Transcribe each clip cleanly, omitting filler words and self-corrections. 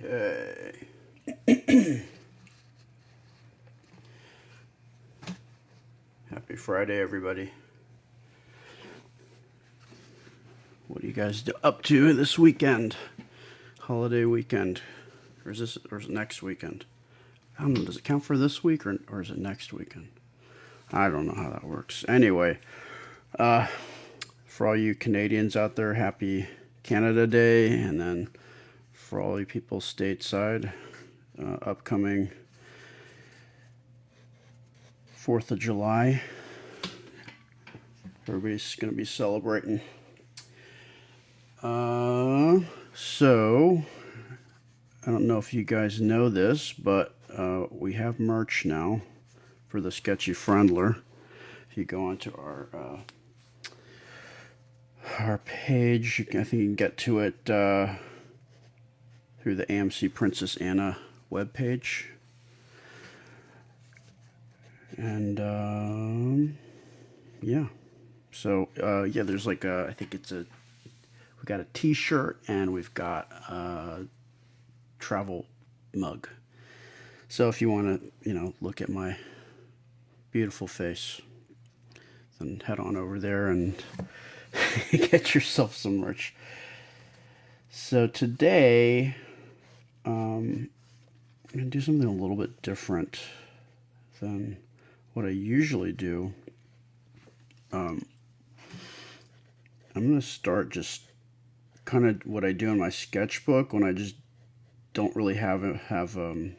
Okay. Happy Friday, everybody. What are you guys up to this weekend? Holiday weekend. Or is it next weekend? I don't know. Does it count for this week or is it next weekend? I don't know how that works. Anyway, for all you Canadians out there, happy Canada Day. And then for all you people stateside, upcoming 4th of July. Everybody's going to be celebrating. So, I don't know if you guys know this, but we have merch now for the Sketchy Friendler. If you go onto our page, I think you can get to it through the AMC Princess Anna webpage. And yeah. So yeah, there's like I think we got a T-shirt and we've got a travel mug. So if you want to, look at my beautiful face, then head on over there and get yourself some merch. So today, I'm gonna do something a little bit different than what I usually do. I'm gonna start just kind of what I do in my sketchbook when I just don't really have I'm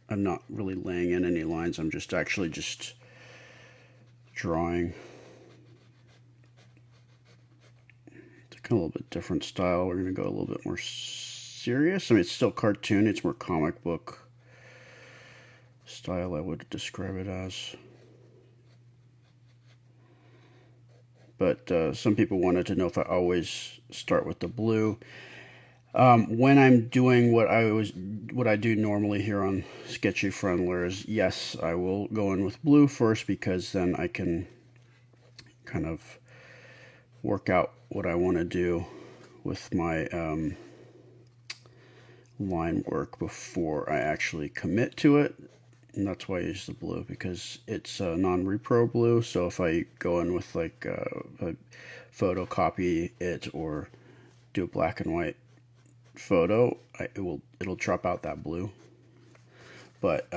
not really laying in any lines. I'm just actually just drawing. It's kind of a little bit different style. We're gonna go a little bit more serious. I mean, it's still cartoon. It's more comic book style, I would describe it as. But some people wanted to know if I always start with the blue. When I'm doing what I do normally here on Sketchy Friendler is, yes, I will go in with blue first because then I can kind of work out what I want to do with my line work before I actually commit to it. And that's why I use the blue, because it's non-repro blue. So if I go in with like a photocopy it or do a black and white photo, it'll drop out that blue. But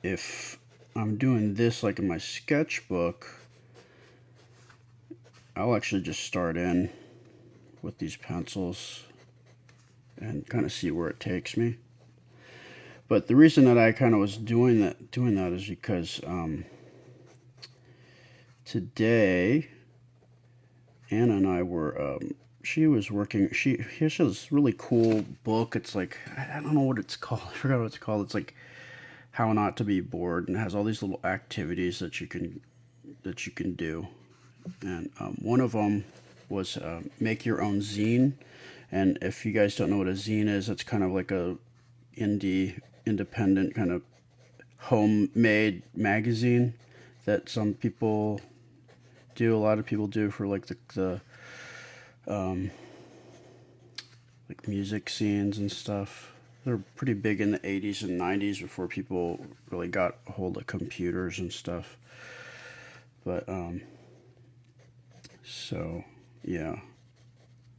if I'm doing this like in my sketchbook, I'll actually just start in with these pencils and kind of see where it takes me. But the reason that I kind of was doing that is because today Anna and I were she was working. She has this really cool book. It's like, I don't know what it's called. I forgot what it's called. It's like How Not to Be Bored, and it has all these little activities that you can do. And one of them was make your own zine. And if you guys don't know what a zine is, it's kind of like a independent kind of homemade magazine that some people do. A lot of people do for like the like music scenes and stuff. They're pretty big in the 80s and 90s before people really got a hold of computers and stuff. But so yeah,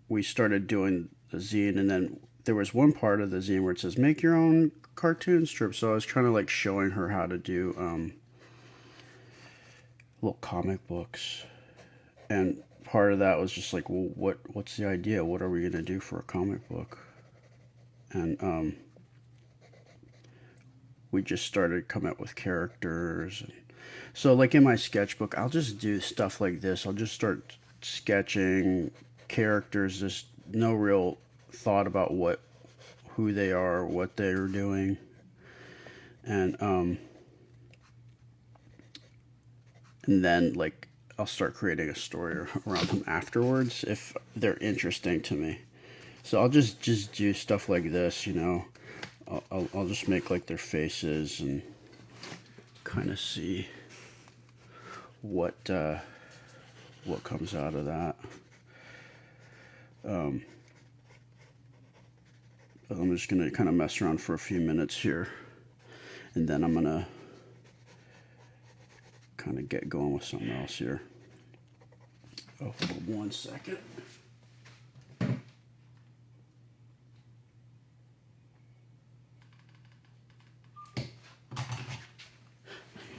we started doing the zine, and then there was one part of the zine where it says make your own cartoon strip. So I was trying to like showing her how to do little comic books, and part of that was just like, well, what's the idea? What are we gonna do for a comic book? And we just started coming up with characters. So like in my sketchbook, I'll just do stuff like this. I'll just start sketching characters, just no real thought about who they are, what they're doing, and then like I'll start creating a story around them afterwards if they're interesting to me. So I'll just do stuff like this. I'll just make like their faces and kind of see what comes out of that. I'm just gonna kind of mess around for a few minutes here, and then I'm gonna kind of get going with something else here. Oh, hold on 1 second.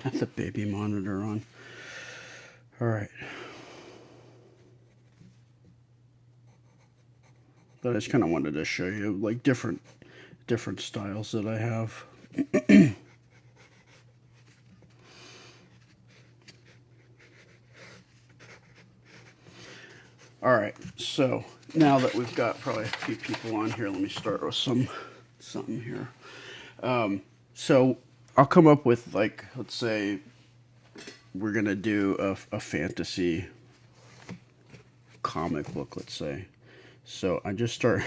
Have the baby monitor on. All right. But I just kind of wanted to show you like different styles that I have. All right, so now that we've got probably a few people on here, let me start with something here. So I'll come up with, like, let's say we're gonna do a fantasy comic book, let's say. So I just start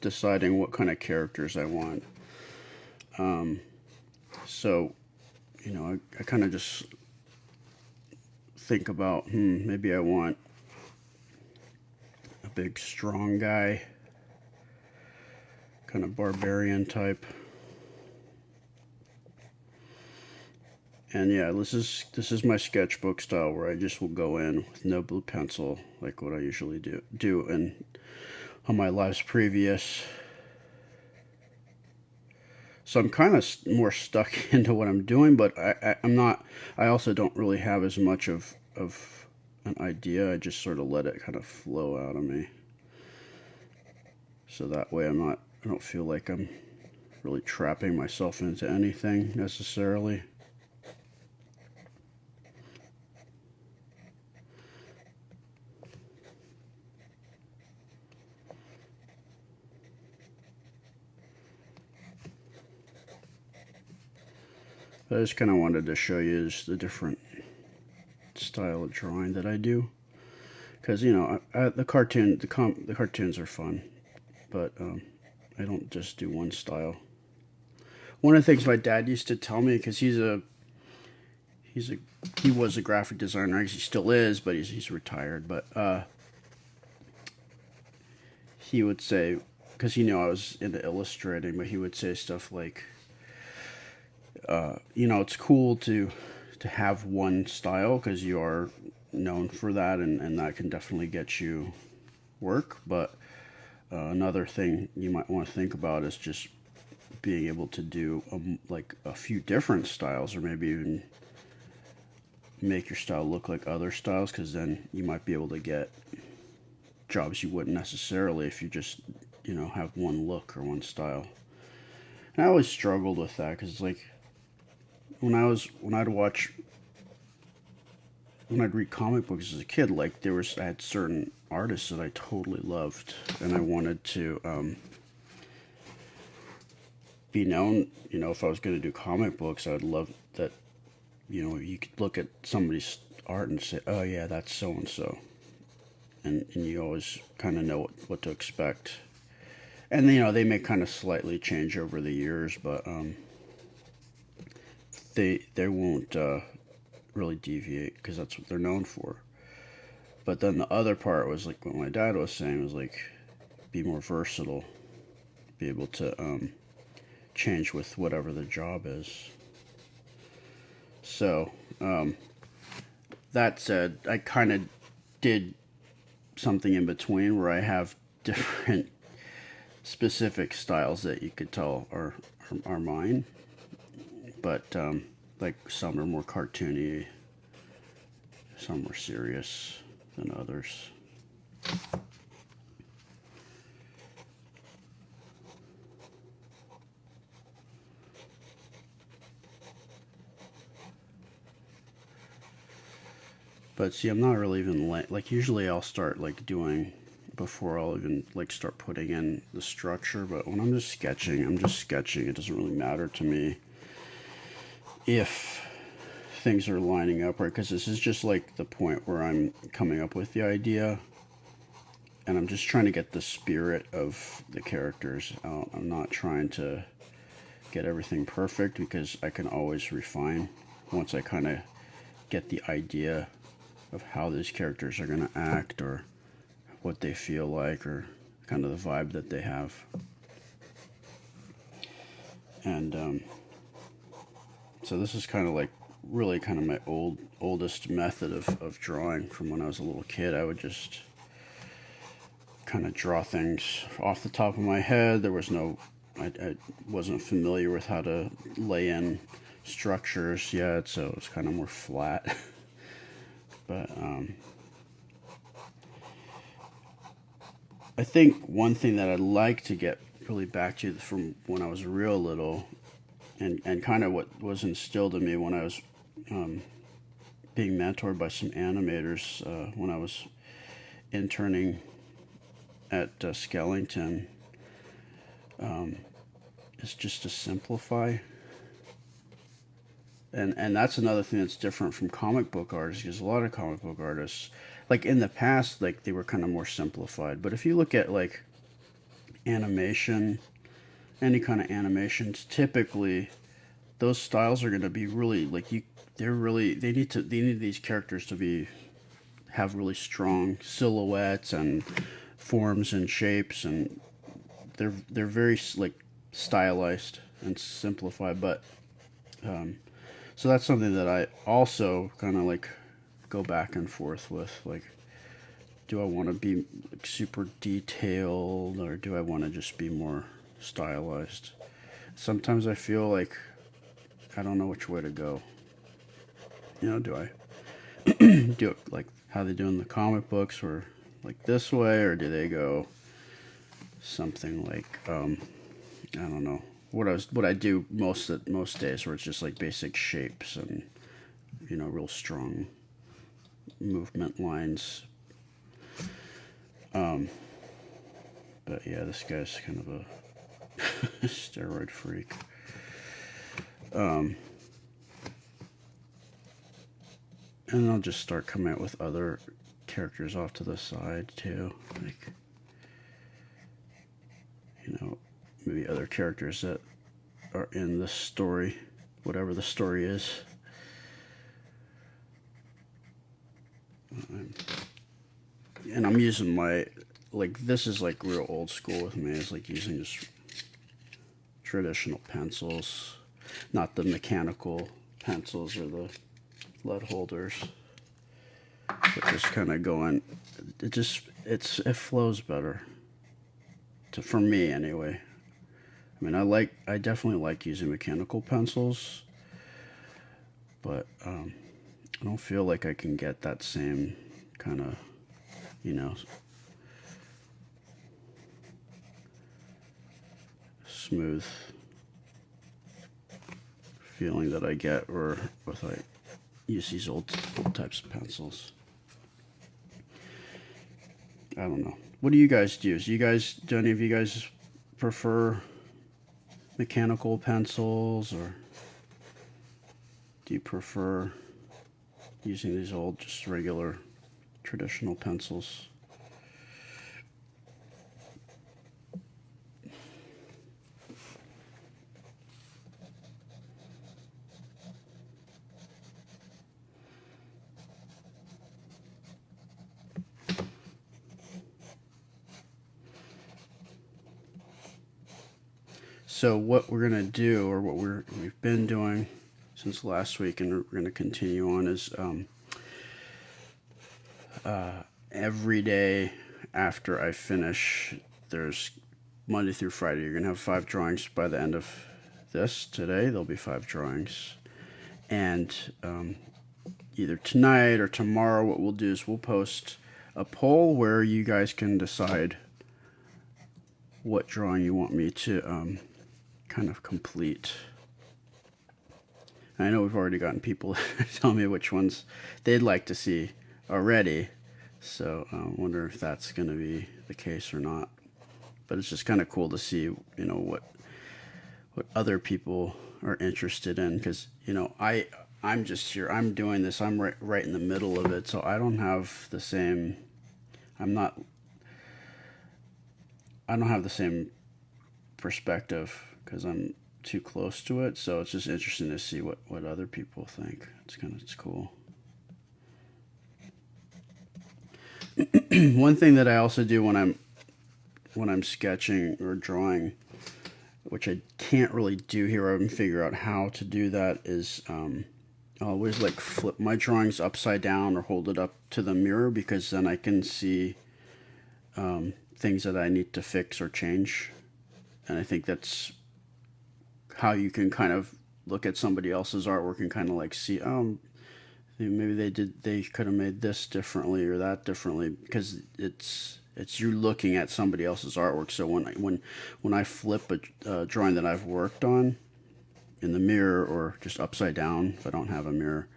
deciding what kind of characters I want. So, you know, I kind of just think about, maybe I want a big strong guy, kind of barbarian type. And yeah, this is my sketchbook style, where I just will go in with no blue pencil, like what I usually do and on my lives previous. So I'm kind of more stuck into what I'm doing, but I'm not. I also don't really have as much of an idea. I just sort of let it kind of flow out of me. So that way I don't feel like I'm really trapping myself into anything necessarily. I just kind of wanted to show you just the different style of drawing that I do, because you know the cartoons are fun, but I don't just do one style. One of the things my dad used to tell me, because he was a graphic designer. I guess he still is, but he's retired. But he would say, because he knew I was into illustrating, but he would say stuff like, you know, it's cool to have one style because you are known for that, and that can definitely get you work. But another thing you might want to think about is just being able to do like a few different styles, or maybe even make your style look like other styles, because then you might be able to get jobs you wouldn't necessarily if you just, you know, have one look or one style. And I always struggled with that, because like when I'd read comic books as a kid, like I had certain artists that I totally loved, and I wanted to be known. You know, if I was going to do comic books, I would love that. You know, you could look at somebody's art and say, "Oh yeah, that's so and so," and you always kind of know what to expect. And you know, they may kind of slightly change over the years, but they won't really deviate, because that's what they're known for. But then the other part was like what my dad was saying, was like, be more versatile, be able to change with whatever the job is. So that said, I kind of did something in between, where I have different specific styles that you could tell are mine, but like some are more cartoony, some more serious than others. But see, I'm not really even like usually I'll start like doing before I'll even like start putting in the structure. But when I'm just sketching, I'm just sketching. It doesn't really matter to me if things are lining up, right? Because this is just like the point where I'm coming up with the idea, and I'm just trying to get the spirit of the characters out. I'm not trying to get everything perfect, because I can always refine once I kind of get the idea of how these characters are going to act, or what they feel like, or kind of the vibe that they have. And so this is kind of like really kind of my oldest method of drawing from when I was a little kid. I would just kind of draw things off the top of my head. There was no, I wasn't familiar with how to lay in structures yet, so it was kind of more flat. But I think one thing that I'd like to get really back to from when I was real little, and kind of what was instilled in me when I was being mentored by some animators when I was interning at Skellington, is just to simplify. And that's another thing that's different from comic book artists, because a lot of comic book artists, like in the past, like they were kind of more simplified. But if you look at like animation, any kind of animations, typically those styles are going to be really like you. They're really they need these characters to be have really strong silhouettes and forms and shapes, and they're very like stylized and simplified. But so that's something that I also kind of like go back and forth with. Like, do I want to be like, super detailed, or do I want to just be more stylized? Sometimes I feel like I don't know which way to go. You know, do I do it like how they do in the comic books, or like this way, or do they go something like I don't know what I do most days, where it's just like basic shapes and real strong movement lines. But yeah, this guy's kind of a steroid freak. And I'll just start coming out with other characters off to the side too, like maybe other characters that are in this story, whatever the story is. And I'm using my, like, this is like real old school with me. It's like using just traditional pencils, not the mechanical pencils or the lead holders, but just kind of going. It flows better. For me anyway. I mean, I definitely like using mechanical pencils, but I don't feel like I can get that same kind of, you know, smooth feeling that I get or with I use these old types of pencils. I don't know. What do you guys do? Do any of you guys prefer mechanical pencils, or do you prefer using these old, just regular, traditional pencils? So what we're gonna do, or what we've been doing since last week, and we're gonna continue on, is every day after I finish, there's Monday through Friday. You're gonna have 5 drawings by the end of this today. There'll be 5 drawings, and either tonight or tomorrow, what we'll do is we'll post a poll where you guys can decide what drawing you want me to kind of complete. I know we've already gotten people telling me which ones they'd like to see already, so I wonder if that's going to be the case or not. But it's just kind of cool to see, what other people are interested in, because I'm just here. I'm doing this. I'm right in the middle of it, so I don't have the same. I'm not. I don't have the same perspective because I'm too close to it. So it's just interesting to see what other people think. It's cool. One thing that I also do when I'm sketching or drawing, which I can't really do here. I haven't figured out how to do that. Is I'll always like flip my drawings upside down or hold it up to the mirror, because then I can see things that I need to fix or change. And I think that's how you can kind of look at somebody else's artwork and kind of like see, maybe they could have made this differently or that differently, because it's you looking at somebody else's artwork. So when I flip a drawing that I've worked on in the mirror, or just upside down if I don't have a mirror,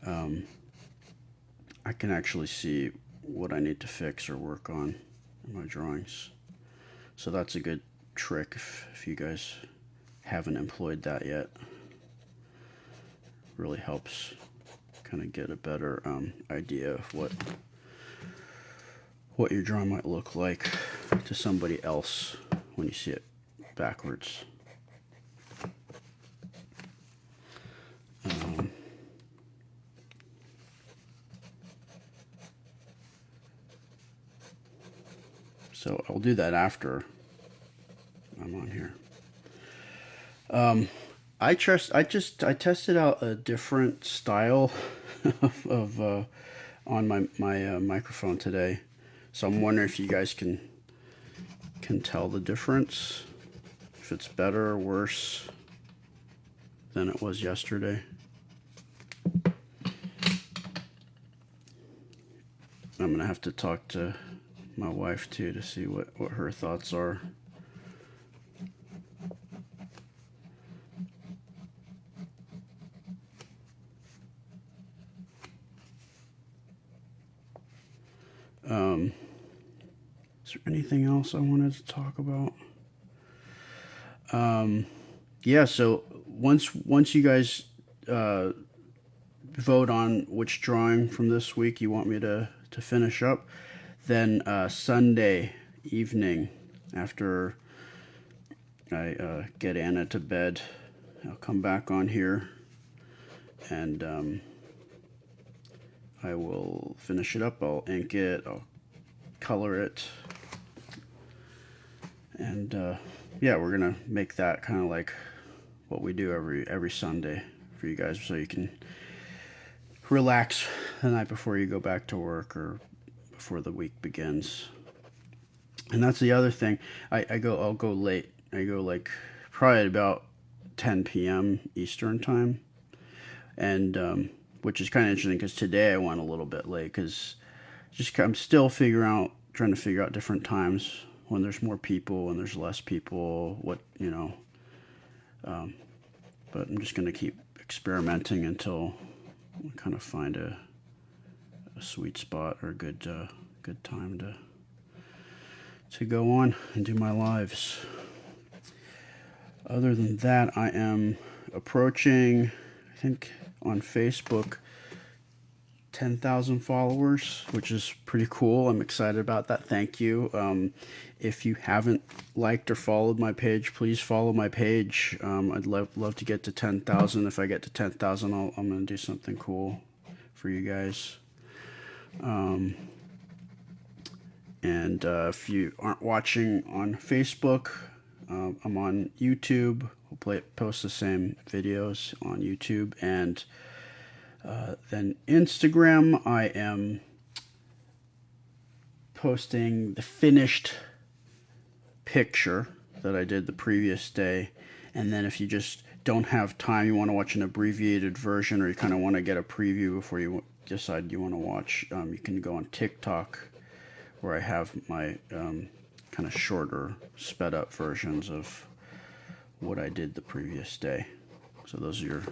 I can actually see what I need to fix or work on in my drawings. So that's a good trick if you guys haven't employed that yet. Really helps kind of get a better idea of what your drawing might look like to somebody else when you see it backwards. So I'll do that after I'm on here. I tested out a different style of on my microphone today, so I'm wondering if you guys can tell the difference, if it's better or worse than it was yesterday. I'm gonna have to talk to my wife too to see what her thoughts are. Is there anything else I wanted to talk about? Yeah, so once you guys vote on which drawing from this week you want me to finish up, then Sunday evening, after I get Anna to bed, I'll come back on here and I will finish it up. I'll ink it, I'll color it, and yeah, we're gonna make that kind of like what we do every Sunday for you guys, so you can relax the night before you go back to work or before the week begins. And that's the other thing. I'll go late. I go like probably about 10 p.m. Eastern time, and which is kind of interesting because today I went a little bit late because I'm still trying to figure out different times when there's more people and there's less people. But I'm just gonna keep experimenting until I kind of find a sweet spot or a good time to go on and do my lives. Other than that, I am approaching, I think on Facebook, 10,000 followers, which is pretty cool. I'm excited about that. Thank you. If you haven't liked or followed my page, please follow my page. I'd love to get to 10,000. If I get to 10,000, I'm going to do something cool for you guys. And if you aren't watching on Facebook, I'm on YouTube. We'll post the same videos on YouTube. And then Instagram, I am posting the finished picture that I did the previous day. And then if you just don't have time, you want to watch an abbreviated version, or you kind of want to get a preview before you decide you want to watch, you can go on TikTok, where I have my kind of shorter, sped up versions of what I did the previous day. So those are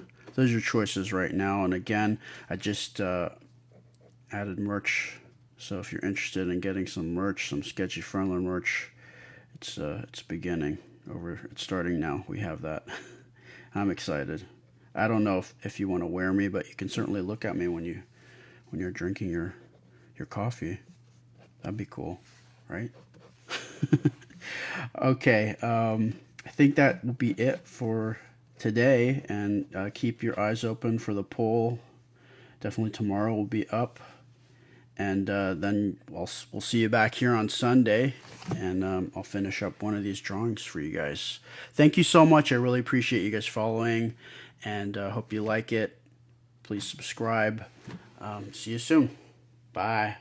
your choices right now. And again, I just added merch. So if you're interested in getting some merch, some Sketchy Friendler merch, it's beginning. It's starting now. We have that. I'm excited. I don't know if you want to wear me, but you can certainly look at me when you're drinking your coffee. That'd be cool, right? Okay, I think that will be it for today, and keep your eyes open for the poll. Definitely tomorrow will be up, and then we'll see you back here on Sunday, and I'll finish up one of these drawings for you guys. Thank you so much. I really appreciate you guys following, and hope you like it. Please subscribe. See you soon. Bye.